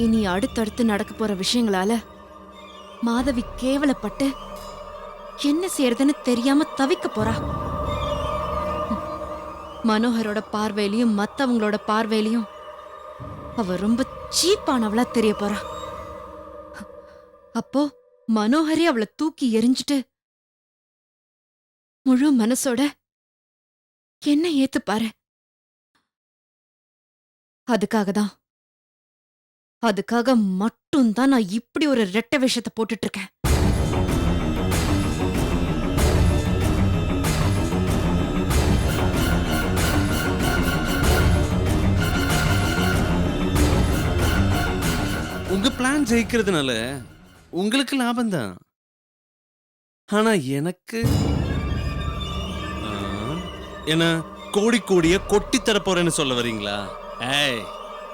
இனி அடுத்தடுத்து நடக்க போற விஷயங்களால மாதவி கேவலப்பட்டு என்ன செய்யறதுன்னு தெரியாம தவிக்க போறா. மனோகரோட பார்வையிலையும் மத்தவங்களோட பார்வையிலையும் அவ ரொம்ப சீப்பானவளா தெரிய போறா. அப்போ மனோகரே அவளை தூக்கி எரிஞ்சிட்டு முழு மனசோட என்ன ஏத்துப்பாரு. அதுக்காக மட்டும்தான் நான் இப்படி ஒரு ரெட்டை வேஷத்தை போட்டுட்டு இருக்கேன். உங்க பிளான் ஜெயிக்கிறதுனால உங்களுக்கு லாபம் தான். ஆனா எனக்கு என்ன கோடி கோடிய கொட்டி தர போறேன்னு சொல்ல வரீங்களா? ஏய்,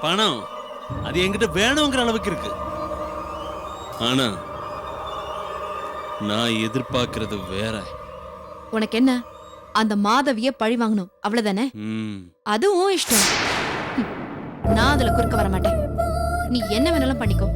பணம் அது என்கிட்ட வேணுங்கிற அளவுக்கு இருக்கு. ஆனா நான் எதிர்பார்க்கிறது வேற. உனக்கு என்ன, அந்த மாதவிய பழி வாங்கணும் அவ்வளவுதானே? அதுவும் இஷ்டம். நான் அதுல குறுக்க வர மாட்டேன். நீ என்ன வேணாலும் பண்ணிக்கோ.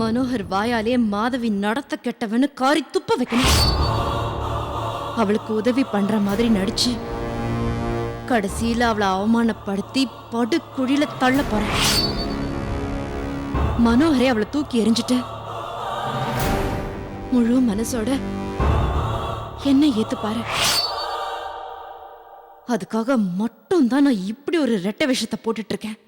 மனோகர் வாயாலே மாதவி நடத்த கெட்டவன்னு காரி துப்ப வைக்கணும். அவளுக்கு உதவி பண்ற மாதிரி நடிச்சு கடைசியில அவளை அவமானப்படுத்தி படுகுழியில தள்ள போறேன். மனோகரே அவளை தூக்கி எறிஞ்சிட்டு முழு மனசோட என்ன ஏத்துப்பாரு. அதுக்காக மட்டும் தான் நான் இப்படி ஒரு ரெட்டை விஷத்தை போட்டுட்டு இருக்கேன்.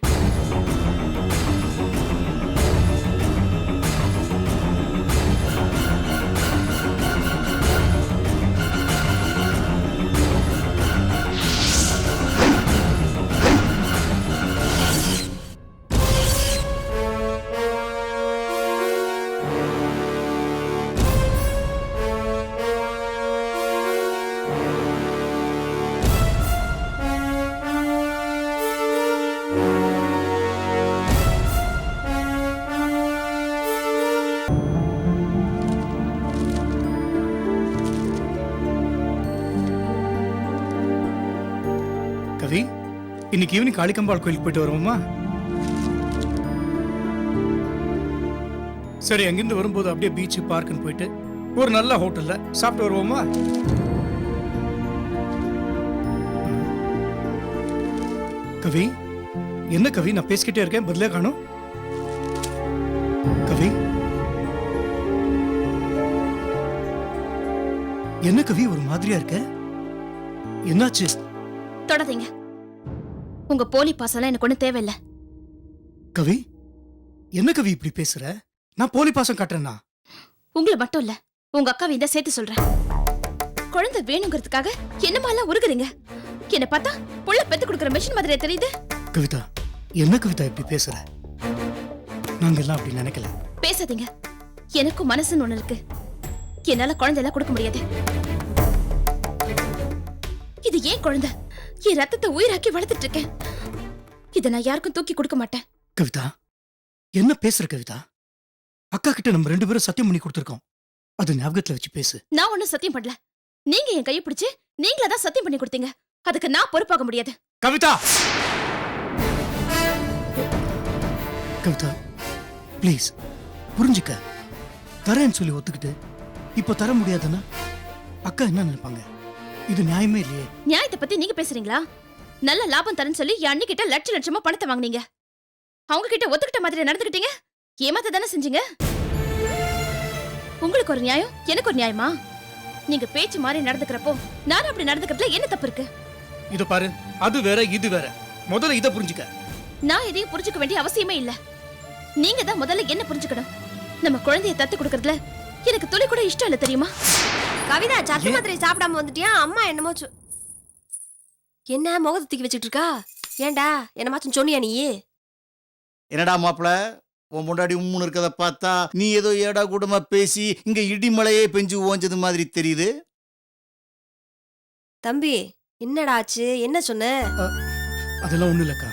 கவி, இன்னைக்கு ஈவினிங் காளிகம்பாள் கோயிலுக்கு போயிட்டு வருவோமா? சரி, அங்கிருந்து வரும்போது அப்படியே பீச் பார்க்குன்னு போயிட்டு ஒரு நல்ல ஹோட்டல்ல சாப்பிட்டு வருவோமா? கவி, என்ன கவி, நான் பேசிக்கிட்டே இருக்கேன், பதிலே காணோம். கவி, என்ன கவி ஒரு மாதிரியா இருக்க? என்னாச்சு? தொடாதீங்க. உங்க போலி பாசம்லாம் எனக்கு ஒண்ணு தேவையில்லை. கவி, என்ன கவி இப்படி பேசுற? நான் போலி பாசம் காட்டுறேன்னா? உங்களை மட்டும் இல்ல, உங்க அக்காவை இந்த சேர்த்து சொல்றேன். குழந்தை வேணுங்கிறதுக்காக என்னமாலாம் உருகுறீங்க. என்ன பார்த்தா புள்ள பெத்து கொடுக்குற மெஷின் மாதிரியே தெரியுது. கவிதா, என்ன கவிதா இப்படி பேசுற? நாங்க எல்லாம் அப்படி நினைக்கல. பேசாதீங்க. எனக்கும் மனசுன்னு ஒண்ணு இருக்கு. என்னால குழந்தை எல்லாம் கொடுக்க முடியாது. இது ஏன் குழந்தை, என் ரத்தத்தை உயிராக்கி வளர்த்துட்டு இருக்கேன். இதை நான் யாருக்கும் தூக்கி கொடுக்க மாட்டேன். கவிதா, என்ன பேசுற கவிதா? அக்கா கிட்ட நம்ம 2 பேரும் சத்தியம் பண்ணி கொடுத்துருக்கோம். அது ஞாபகத்துல வச்சு பேசு. நான் ஒண்ணும் சத்தியம் பண்ணல. நீங்க என் கையை பிடிச்சு நீங்களா தான் சத்தியம் பண்ணி கொடுத்தீங்க. அதுக்கு நான் பொறுப்பாக முடியாது. கவிதா, கவிதா ப்ளீஸ் புரிஞ்சுக்க. தரேன்னு சொல்லி ஒத்துக்கிட்டு இப்ப தர முடியாதுன்னா அக்கா என்ன நினைப்பாங்க? இது நியாயமே இல்லையே. நியாயத்தை பத்தி நீங்க பேசுறீங்களா? நல்ல லாபம் தரேன்னு சொல்லி என் அண்ணி கிட்ட லட்ச லட்சமா பணத்தை வாங்குனீங்க. அவங்க கிட்ட ஒத்துக்கிட்ட மாதிரி நடந்துக்கிட்டீங்க. ஏமாத்த தானே செஞ்சீங்க. உங்களுக்கு ஒரு நியாயம், எனக்கு ஒரு நியாயமா? நீங்க பேச்சு மாதிரி நடந்துக்கிறப்போ நானும் அப்படி நடந்துக்கிறதுல என்ன தப்பு இருக்கு? இது பாரு, அது வேற இது வேற. முதல்ல இத புரிஞ்சுக்க. நான் எதையும் புரிஞ்சுக்க வேண்டிய அவசியமே இல்ல. நீங்க தான் முதல்ல என்ன புரிஞ்சுக்கணும். நம்ம குழந்தைய தத்து கொடுக்கறதுல எனக்கு துளி கூட இஷ்டம் இல்ல, தெரியுமா? கவிதா, சத்து மாத்திரை சாப்பிடாம வந்துட்டியா? அம்மா என்னமோ என்ன முகத்தை தூக்கி வச்சிட்டு இருக்கா? ஏண்டா என்னமாச்சும் சொன்னியா நீ? என்னடா மாப்பிள, உன் முன்னாடி உம்முன்னு இருக்கத பார்த்தா நீ ஏதோ ஏடா கூடமா பேசி இங்க இடிமலையே பெஞ்சு ஓஞ்சது மாதிரி தெரியுது. தம்பி, என்னடா ஆச்சு? என்ன சொன்ன? அதெல்லாம் ஒண்ணு இல்லக்கா.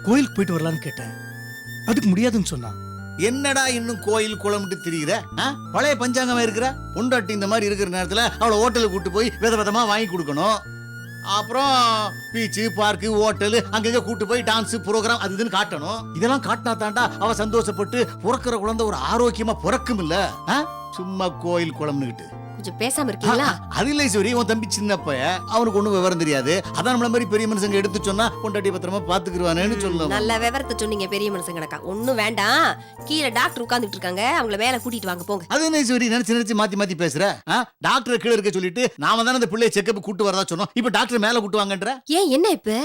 கோயிலுக்கு போயிட்டு வரலான்னு கேட்டேன். அதுக்கு முடியாதுன்னு சொன்னா. என்னடா இன்னும் கோயில் குளம்ட்டு திரிகிற? பழைய பஞ்சாங்கமா இருக்கிற பொண்டாட்டி இந்த மாதிரி இருக்கிற நேரத்துல அவளை ஹோட்டலுக்கு கூட்டு போய் வித விதமா வாங்கி கொடுக்கணும். அப்புறம் பீச்சு, பார்க்கு, ஹோட்டலு அங்கங்க கூட்டு போய் டான்ஸ் ப்ரோக்ராம் அது இதுன்னு காட்டணும். இதெல்லாம் காட்டினா தாண்டா அவ சந்தோஷப்பட்டு பிறக்கிற குழந்தை ஒரு ஆரோக்கியமா பிறக்கும் இல்ல. சும்மா கோயில் குளம்னுகிட்டு கொஞ்சம் பேசாம இருக்கீங்களா? அது இல்லை சரி, உன் தம்பி சின்னப்ப அவனுக்கு ஒண்ணும் விவரம் தெரியாது. அதான் நம்மள மாதிரி பெரிய மனுஷங்க எடுத்து சொன்னா பொண்டாட்டி பத்திரமா பாத்துக்குருவானேன்னு சொல்லணும். நல்ல விவரத்தை சொன்னீங்க பெரிய மனுஷங்க. கணக்கா ஒண்ணும் வேண்டாம். கீழே டாக்டர் உட்கார்ந்துட்டு இருக்காங்க, அவங்கள மேல கூட்டிட்டு வாங்க போங்க. அது என்ன சரி, நினைச்சு நினைச்சு மாத்தி மாத்தி பேசுற? டாக்டர் கீழே இருக்க சொல்லிட்டு நாம தானே அந்த பிள்ளைய செக்கப் கூட்டு வரதா சொன்னோம். இப்ப டாக்டர் மேல கூட்டு வாங்கன்ற. ஏன் என்ன இப்ப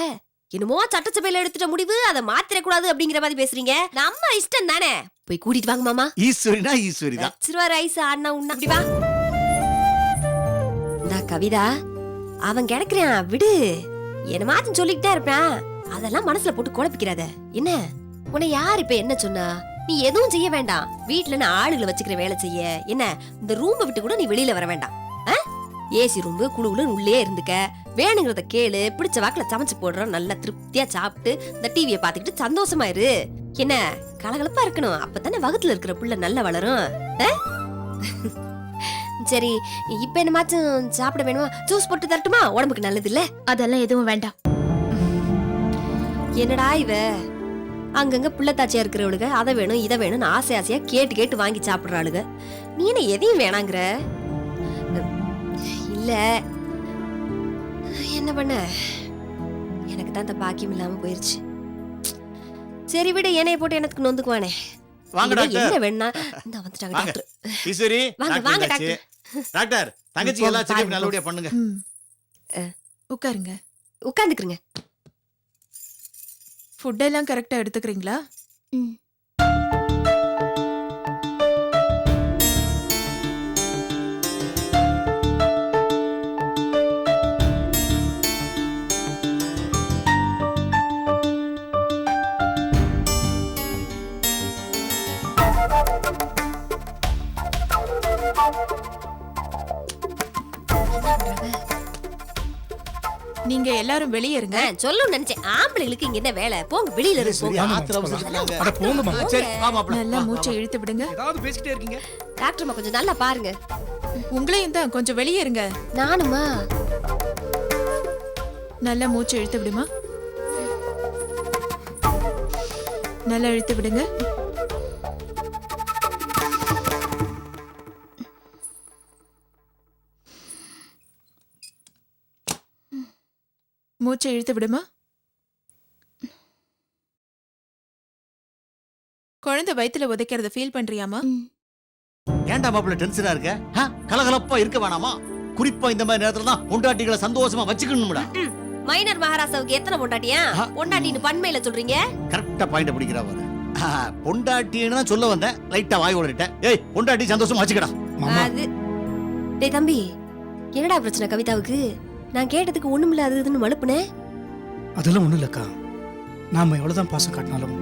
என்னமோ சட்டசபையில எடுத்துட்ட முடிவு அதை மாத்திர கூடாது அப்படிங்கிற மாதிரி பேசுறீங்க. நம்ம இஷ்டம் தானே, போய் கூட்டிட்டு வாங்க மாமா. ஈஸ்வரினா ஈஸ்வரி தான். ரைஸ் ஆனா உண்ணா அப்படி வா. கவிதா, அவன் கிடைக்கிறான், விடு. என்னமாச்சும் சொல்லிக்கிட்டே இருப்பான். அதெல்லாம் மனசுல போட்டு குழப்பிக்கிறாத. என்ன உன்னை யார் இப்ப என்ன சொன்னா? நீ எதுவும் செய்ய வேண்டாம். வீட்டுல நான் ஆளுகளை வச்சுக்கிற வேலை செய்ய. என்ன இந்த ரூமை விட்டு கூட நீ வெளியில வர வேண்டாம். ஏசி ரூம்பு குழுவுல உள்ளே இருந்துக்க. வேணுங்கிறத கேளு, பிடிச்ச வாக்குல சமைச்சு போடுறோம். நல்லா திருப்தியா சாப்பிட்டு இந்த டிவியை பாத்துக்கிட்டு சந்தோஷமா இரு. என்ன கலகலப்பா இருக்கணும், அப்பதானே வகுத்துல இருக்கிற புள்ள நல்லா வளரும். சரி, இப்ப என்னமாச்சும் சாப்பிட வேணுமா? ஜூஸ் போட்டு தரட்டுமா? உடம்புக்கு நல்லது இல்ல. அதெல்லாம் எதுவும் வேண்டாம். என்னடா இவ அங்கங்க புள்ளத்தாச்சியா இருக்கிறவளுக அதை வேணும் இதை வேணும்னு ஆசை ஆசையா கேட்டு கேட்டு வாங்கி சாப்பிடுறாளுக. நீ என்ன எதையும் வேணாங்கிற? இல்ல என்ன பண்ண, எனக்கு தான் இந்த பாக்கியம் இல்லாம போயிருச்சு. சரி விட எண்ணெயை போட்டு எனக்கு நொந்துக்குவானே. வாங்க டாக்டர். என்ன வேணா இந்த வந்துட்டாங்க வாங்க. டாக்டர். ஈஸ்வரி, வாங்க, டாக்டர் வாங்க, வந்தாச்சு. டாக்டர் தங்கச்சி எல்லா செக்கப் நல்லபடியா பண்ணுங்க. உட்காருங்க. உட்காந்துக்குறங்க. ஃபுட் எல்லாம் கரெக்டா எடுத்துக்கிறீங்களா? நீங்க எல்லாரும் வெளியே இருங்க. சொல்லணும்னு நினைச்சேன். ஆம்பளைங்களுக்கு இங்க என்ன வேலை? போங்க வெளியில இருந்து ஈஸ்வரி, போங்க. ஆத்திர அவசரத்துல இருக்காங்க. அட போங்க மாமா. சரி வா மாப்ள. நல்லா மூச்சை இழுத்து விடுங்க. ஏதாவது பேசிக்கிட்டே இருக்கீங்க. டாக்டர்மா கொஞ்சம் நல்லா பாருங்க. உங்களையும் தான் கொஞ்சம் வெளியே இருங்க. நானுமா? நல்லா மூச்சை இழுத்து விடுமா. நல்லா இழுத்து விடுங்க. மூச்சை இழுத்து விடுமா. குழந்தை வயித்துல உதைக்கிறத ஃபீல் பண்றியாமா? ஏன்டா மாப்ள டென்ஷனா இருக்க? கலகலப்பா இருக்க வேணாமா? குறிப்பா இந்த மாதிரி நேரத்துல தான் பொண்டாட்டிகளை சந்தோஷமா வச்சுக்கணும்டா. மைனர் மகாராசாவுக்கு எத்தனை பொண்டாட்டியா? பொண்டாட்டின்னு பன்மையில சொல்றீங்க? கரெக்டா பாயிண்ட் பிடிக்கிறா பாரு. பொண்டாட்டின்னு தான் சொல்ல வந்தேன், லைட்டா வாய் உளறிட்டேன். ஏய் பொண்டாட்டி சந்தோஷமா வச்சுக்கடா. மாமா அது டேய் தம்பி, என்னடா பிரச்சனை கவிதாவுக்கு? நான் கேட்டதுக்கு ஒண்ணுமில்ல அது இதுன்னு மழுப்புனே. அதெல்லாம் ஒண்ணும் இல்லக்கா. நாம எவ்வளவுதான் பாசம் காட்டினாலும்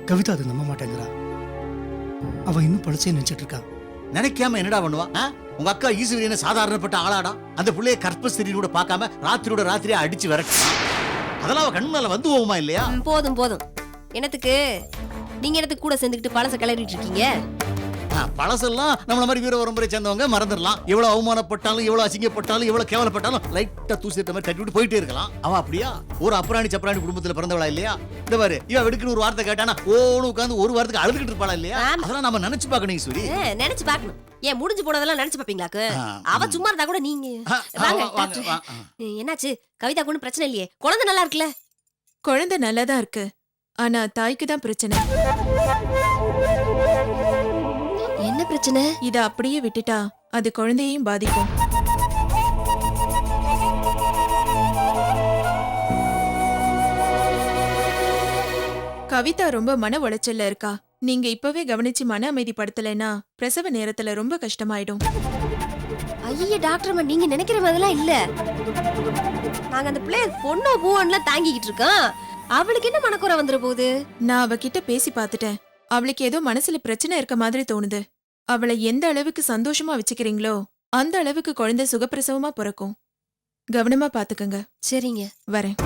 கவிதா அதை நம்ப மாட்டேங்கிறா. அவ இன்னும் பழசே நினைச்சிட்டு இருக்கா. நினைக்காம என்னடா பண்ணுவா? உங்க அக்கா ஈஸ்வரி என்ன சாதாரணப்பட்ட ஆளாடா? அந்த பிள்ளைய கற்பஸ்திரியோட பார்க்காம ராத்திரியோட ராத்திரியா அடிச்சு விரட்டு. அதெல்லாம் அவ கண் மேல வந்து போகுமா இல்லையா? போதும் போதும். என்னத்துக்கு நீங்க என்னத்துக்கு கூட சேர்ந்துக்கிட்டு பழச கிளறிட்டு இருக்கீங்க? பழசெல்லாம் நம்மள மாதிரி வீர வரம்பரை சேர்ந்தவங்க மறந்துடலாம். எவ்வளவு அவமானப்பட்டாலும் எவ்வளவு அசிங்கப்பட்டாலும் எவ்வளவு கேவலப்பட்டாலும் லைட்டா தூசிட்ட மாதிரி தட்டி விட்டு போயிட்டே இருக்கலாம். அவ அப்படியா ஒரு அப்புறாணி சப்பராணி குடும்பத்துல பிறந்தவளா இல்லையா? இந்த பாரு, இவ வெடுக்குன்னு ஒரு வார்த்தை கேட்டானா ஓன்னு உட்காந்து ஒரு வாரத்துக்கு அழுதுகிட்டு இருப்பாளா இல்லையா? அதெல்லாம் நம்ம நினைச்சு பார்க்கணும் ஈஸ்வரி. நினைச்சு பார்க்கணும். ஏன் முடிஞ்சு போனதெல்லாம் நினைச்சு பாப்பீங்களாக்கு? அவ சும்மா இருந்தா கூட நீங்க வாங்க டாக்டர். என்னாச்சு கவிதா? ஒன்றும் பிரச்சனை இல்லையே? குழந்தை நல்லா இருக்குல்ல? குழந்தை நல்லாதான் இருக்கு. ஆனா தாய்க்கு தான் பிரச்சனை. என்ன பிரச்சனை? இத அப்படியே விட்டுட்டா அது குழந்தையையும் பாதிக்கும். கவிதா ரொம்ப மன உளைச்சல்ல இருக்கா. நீங்க இப்பவே கவனிச்சு மன அமைதிப்படுத்தலைன்னா பிரசவ நேரத்துல ரொம்ப கஷ்டமாயிடும். ஐய டாக்டர், நீங்க நினைக்கிற மாதிரிலாம் இல்ல. நாங்க அந்த பிள்ளை பொண்ணோ பூவன்லாம் தாங்கிக்கிட்டு இருக்கோம். அவளுக்கு என்ன மனக்குறை வந்துட போகுது? நான் அவகிட்ட பேசி பார்த்துட்டேன். அவளுக்கு ஏதோ மனசுல பிரச்சனை இருக்க மாதிரி தோணுது. அவளை எந்த அளவுக்கு சந்தோஷமா வச்சுக்கிறீங்களோ அந்த அளவுக்கு குழந்தை சுகப்பிரசவமா பிறக்கும். கவனமா பாத்துக்கங்க. சரிங்க, வரேன்.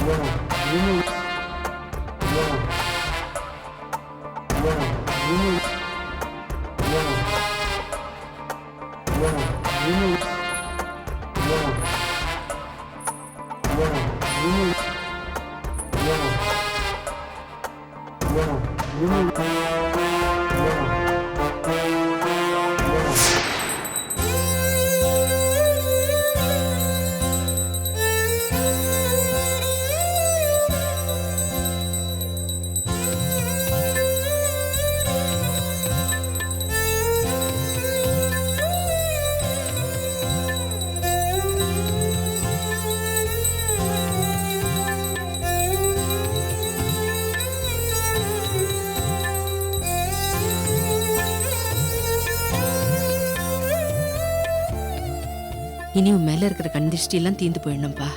இனி உன் மேல இருக்கிற கண்டிஷ்டி எல்லாம் தீந்து போயிடணும்பா.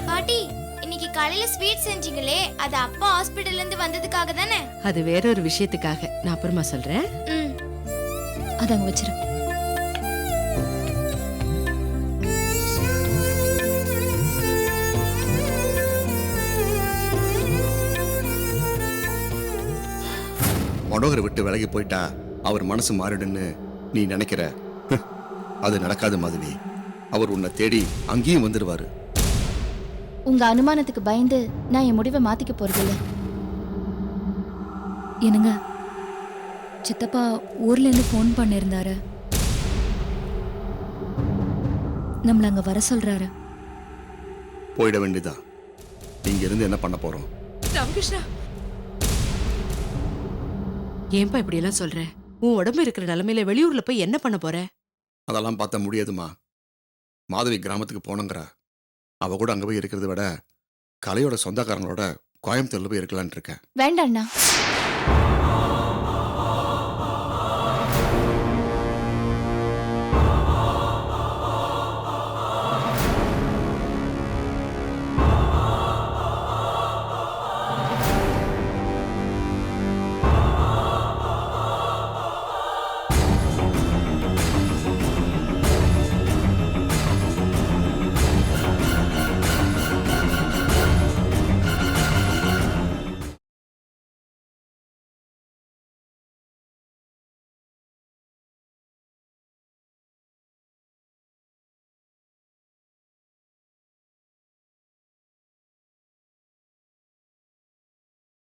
பாட்டி, இன்னைக்கு காலையில ஸ்வீட் செஞ்சீங்களே, அது அப்பா ஹாஸ்பிடல்ல இருந்து வந்ததுக்காக தானே? அது வேற ஒரு விஷயத்துக்காக. நான் அப்புறமா சொல்றேன். அதை அங்க வச்சிரு. மனோகரை விட்டு விலகி போயிட்டா அவர் மனசு மாறிடுன்னு நீ நினைக்கிற. அது நடக்காது மாதவி. அவர் உன்னை தேடி அங்கேயும் வந்துடுவாரு. உங்க அனுமானத்துக்கு பயந்து நான் என் முடிவை மாத்திக்க போறதில்ல. என்னங்க சித்தப்பா ஊர்ல இருந்து ஃபோன் பண்ணிருந்தாரு. நம்மள அங்க வர சொல்றாரு. போயிட வேண்டியதா. இங்க இருந்து என்ன பண்ண போறோம்? ராமகிருஷ்ணா, ஏன்பா இப்படி எல்லாம் சொல்ற? உன் உடம்பு இருக்கிற நிலைமையில வெளியூர்ல போய் என்ன பண்ண போற? அதெல்லாம் பார்த்தா முடியாதுமா. மாதவி கிராமத்துக்கு போனங்கிறா. அவ கூட அங்க போய் இருக்கிறத விட கலையோட சொந்தக்காரங்களோட கோயம்புத்தூர்ல போய் இருக்கலான் இருக்கேன். வேண்டாண்ணா.